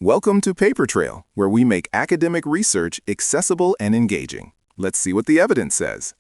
Welcome to Paper Trail, where we make academic research accessible and engaging. Let's see what the evidence says.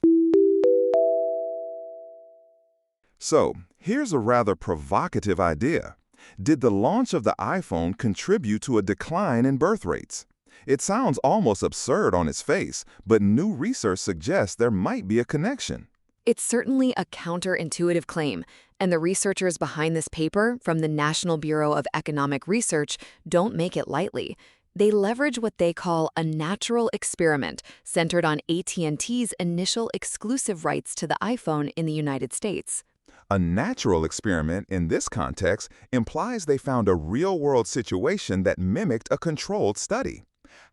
So, here's a rather provocative idea. Did the launch of the iPhone contribute to a decline in birth rates? It sounds almost absurd on its face, but new research suggests there might be a connection. It's certainly a counterintuitive claim, and the researchers behind this paper from the National Bureau of Economic Research don't make it lightly. They leverage what they call a natural experiment centered on AT&T's initial exclusive rights to the iPhone in the United States. A natural experiment in this context implies they found a real-world situation that mimicked a controlled study.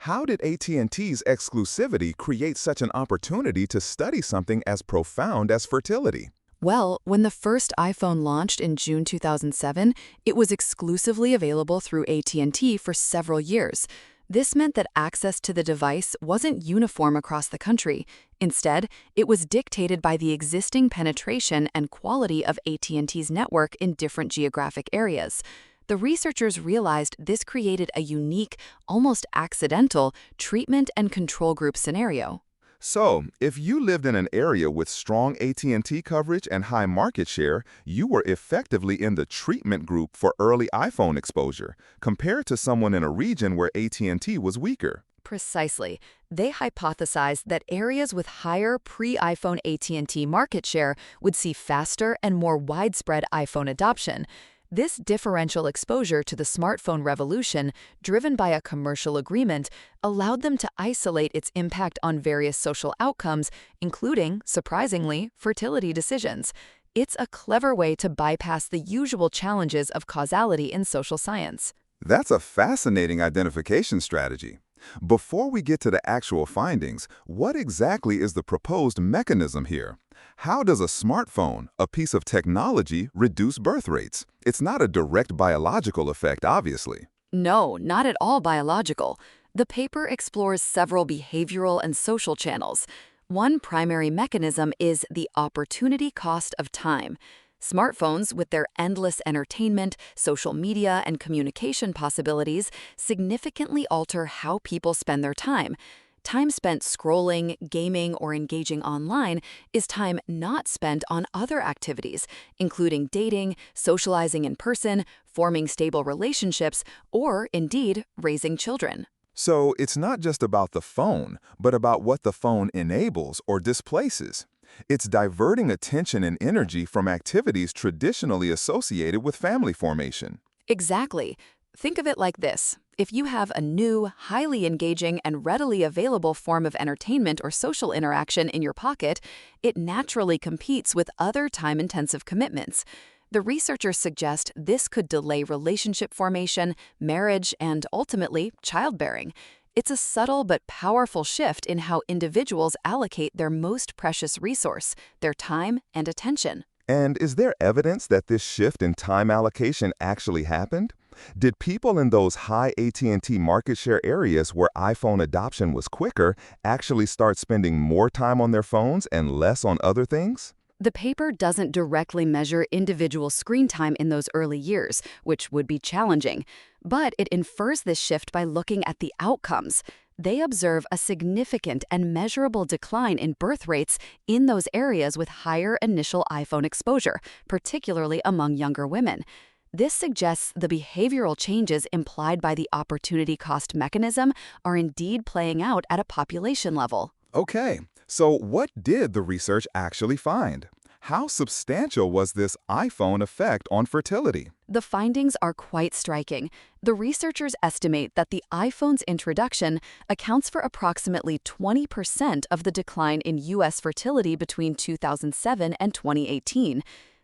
How did AT&T's exclusivity create such an opportunity to study something as profound as fertility? Well, when the first iPhone launched in June 2007, it was exclusively available through AT&T for several years. This meant that access to the device wasn't uniform across the country. Instead, it was dictated by the existing penetration and quality of AT&T's network in different geographic areas. The researchers realized this created a unique, almost accidental, treatment and control group scenario. So, if you lived in an area with strong AT&T coverage and high market share, you were effectively in the treatment group for early iPhone exposure, compared to someone in a region where AT&T was weaker. Precisely. They hypothesized that areas with higher pre-iPhone AT&T market share would see faster and more widespread iPhone adoption. This differential exposure to the smartphone revolution, driven by a commercial agreement, allowed them to isolate its impact on various social outcomes, including, surprisingly, fertility decisions. It's a clever way to bypass the usual challenges of causality in social science. That's a fascinating identification strategy. Before we get to the actual findings, what exactly is the proposed mechanism here? How does a smartphone, a piece of technology, reduce birth rates? It's not a direct biological effect, obviously. No, not at all biological. The paper explores several behavioral and social channels. One primary mechanism is the opportunity cost of time. Smartphones, with their endless entertainment, social media, and communication possibilities, significantly alter how people spend their time. Time spent scrolling, gaming, or engaging online is time not spent on other activities, including dating, socializing in person, forming stable relationships, or, indeed, raising children. So it's not just about the phone, but about what the phone enables or displaces. It's diverting attention and energy from activities traditionally associated with family formation. Exactly. Think of it like this. If you have a new, highly engaging, and readily available form of entertainment or social interaction in your pocket, it naturally competes with other time-intensive commitments. The researchers suggest this could delay relationship formation, marriage, and ultimately, childbearing. It's a subtle but powerful shift in how individuals allocate their most precious resource, their time and attention. And is there evidence that this shift in time allocation actually happened? Did people in those high AT&T market share areas where iPhone adoption was quicker actually start spending more time on their phones and less on other things? The paper doesn't directly measure individual screen time in those early years, which would be challenging, but it infers this shift by looking at the outcomes. They observe a significant and measurable decline in birth rates in those areas with higher initial iPhone exposure, particularly among younger women. This suggests the behavioral changes implied by the opportunity cost mechanism are indeed playing out at a population level. Okay, so what did the research actually find? How substantial was this iPhone effect on fertility? The findings are quite striking. The researchers estimate that the iPhone's introduction accounts for approximately 20% of the decline in U.S. fertility between 2007 and 2018.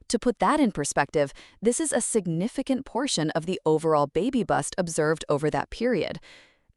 To put that in perspective, this is a significant portion of the overall baby bust observed over that period.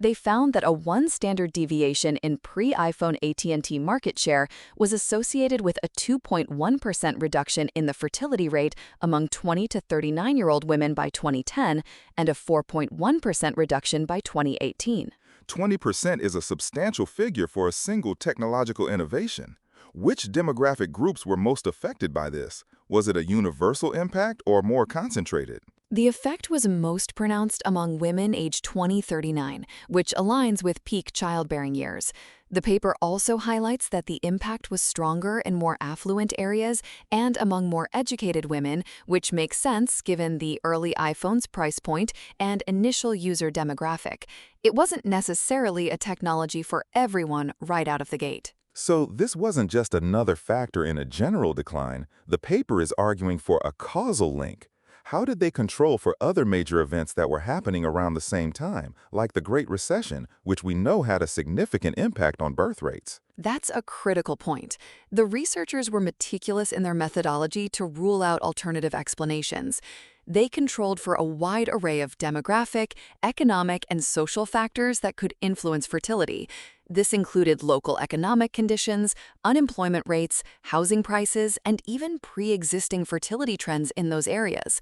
They found that a one standard deviation in pre-iPhone AT&T market share was associated with a 2.1% reduction in the fertility rate among 20 to 39-year-old women by 2010 and a 4.1% reduction by 2018. 20% is a substantial figure for a single technological innovation. Which demographic groups were most affected by this? Was it a universal impact or more concentrated? The effect was most pronounced among women aged 20–39, which aligns with peak childbearing years. The paper also highlights that the impact was stronger in more affluent areas and among more educated women, which makes sense given the early iPhone's price point and initial user demographic. It wasn't necessarily a technology for everyone right out of the gate. So this wasn't just another factor in a general decline. The paper is arguing for a causal link. How did they control for other major events that were happening around the same time, like the Great Recession, which we know had a significant impact on birth rates? That's a critical point. The researchers were meticulous in their methodology to rule out alternative explanations. They controlled for a wide array of demographic, economic, and social factors that could influence fertility. This included local economic conditions, unemployment rates, housing prices, and even pre-existing fertility trends in those areas.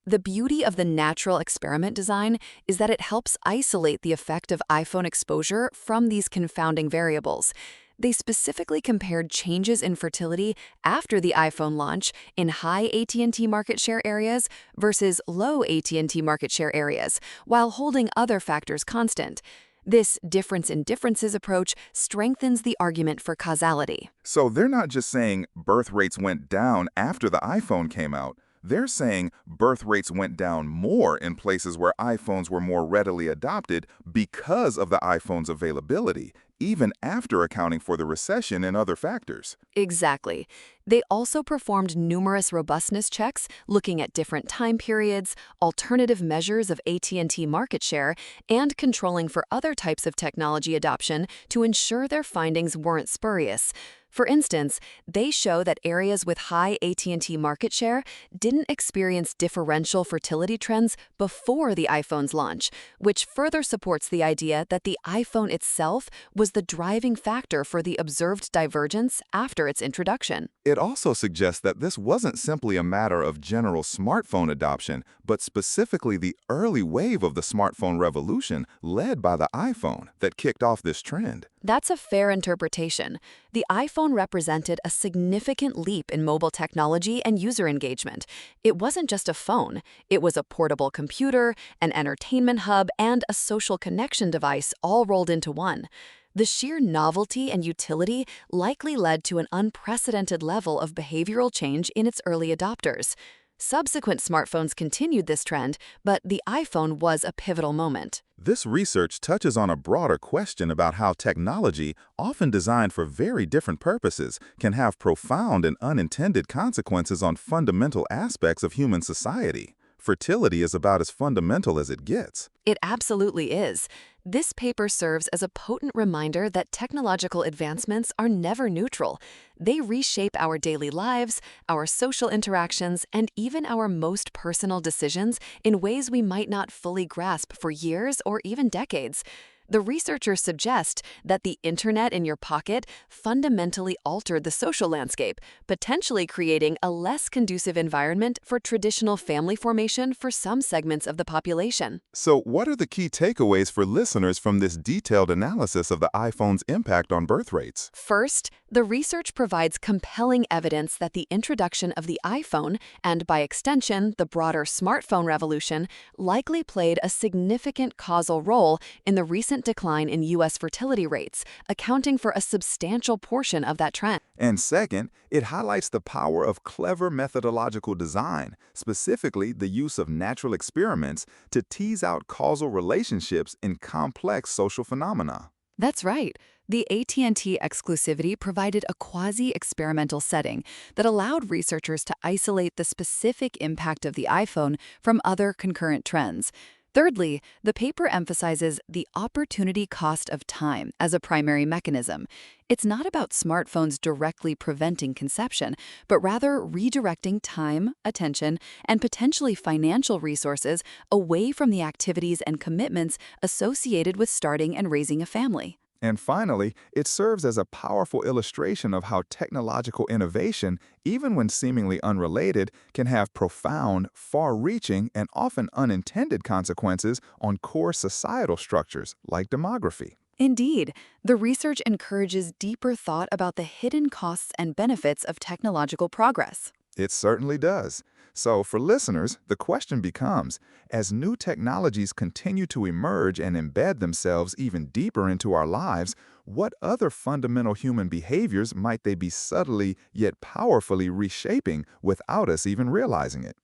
The beauty of the natural experiment design is that it helps isolate the effect of iPhone exposure from these confounding variables. They specifically compared changes in fertility after the iPhone launch in high AT&T market share areas versus low AT&T market share areas, while holding other factors constant. This difference in differences approach strengthens the argument for causality. So they're not just saying birth rates went down after the iPhone came out. They're saying birth rates went down more in places where iPhones were more readily adopted because of the iPhone's availability, even after accounting for the recession and other factors. Exactly. They also performed numerous robustness checks looking at different time periods, alternative measures of AT&T market share, and controlling for other types of technology adoption to ensure their findings weren't spurious. For instance, they show that areas with high AT&T market share didn't experience differential fertility trends before the iPhone's launch, which further supports the idea that the iPhone itself was the driving factor for the observed divergence after its introduction. It also suggests that this wasn't simply a matter of general smartphone adoption, but specifically the early wave of the smartphone revolution led by the iPhone that kicked off this trend. That's a fair interpretation. The iPhone represented a significant leap in mobile technology and user engagement. It wasn't just a phone. It was a portable computer, an entertainment hub, and a social connection device all rolled into one. The sheer novelty and utility likely led to an unprecedented level of behavioral change in its early adopters. Subsequent smartphones continued this trend, but the iPhone was a pivotal moment. This research touches on a broader question about how technology, often designed for very different purposes, can have profound and unintended consequences on fundamental aspects of human society. Fertility is about as fundamental as it gets. It absolutely is. This paper serves as a potent reminder that technological advancements are never neutral. They reshape our daily lives, our social interactions, and even our most personal decisions in ways we might not fully grasp for years or even decades. The researchers suggest that the internet in your pocket fundamentally altered the social landscape, potentially creating a less conducive environment for traditional family formation for some segments of the population. So what are the key takeaways for listeners from this detailed analysis of the iPhone's impact on birth rates? First, the research provides compelling evidence that the introduction of the iPhone, and by extension, the broader smartphone revolution, likely played a significant causal role in the recent decline in U.S. fertility rates, accounting for a substantial portion of that trend. And second, it highlights the power of clever methodological design, specifically the use of natural experiments to tease out causal relationships in complex social phenomena. That's right. The AT&T exclusivity provided a quasi-experimental setting that allowed researchers to isolate the specific impact of the iPhone from other concurrent trends. Thirdly, the paper emphasizes the opportunity cost of time as a primary mechanism. It's not about smartphones directly preventing conception, but rather redirecting time, attention, and potentially financial resources away from the activities and commitments associated with starting and raising a family. And finally, it serves as a powerful illustration of how technological innovation, even when seemingly unrelated, can have profound, far-reaching, and often unintended consequences on core societal structures like demography. Indeed, the research encourages deeper thought about the hidden costs and benefits of technological progress. It certainly does. So for listeners, the question becomes, as new technologies continue to emerge and embed themselves even deeper into our lives, what other fundamental human behaviors might they be subtly yet powerfully reshaping without us even realizing it?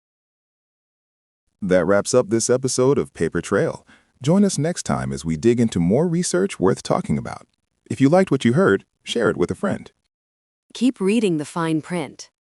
That wraps up this episode of Paper Trail. Join us next time as we dig into more research worth talking about. If you liked what you heard, share it with a friend. Keep reading the fine print.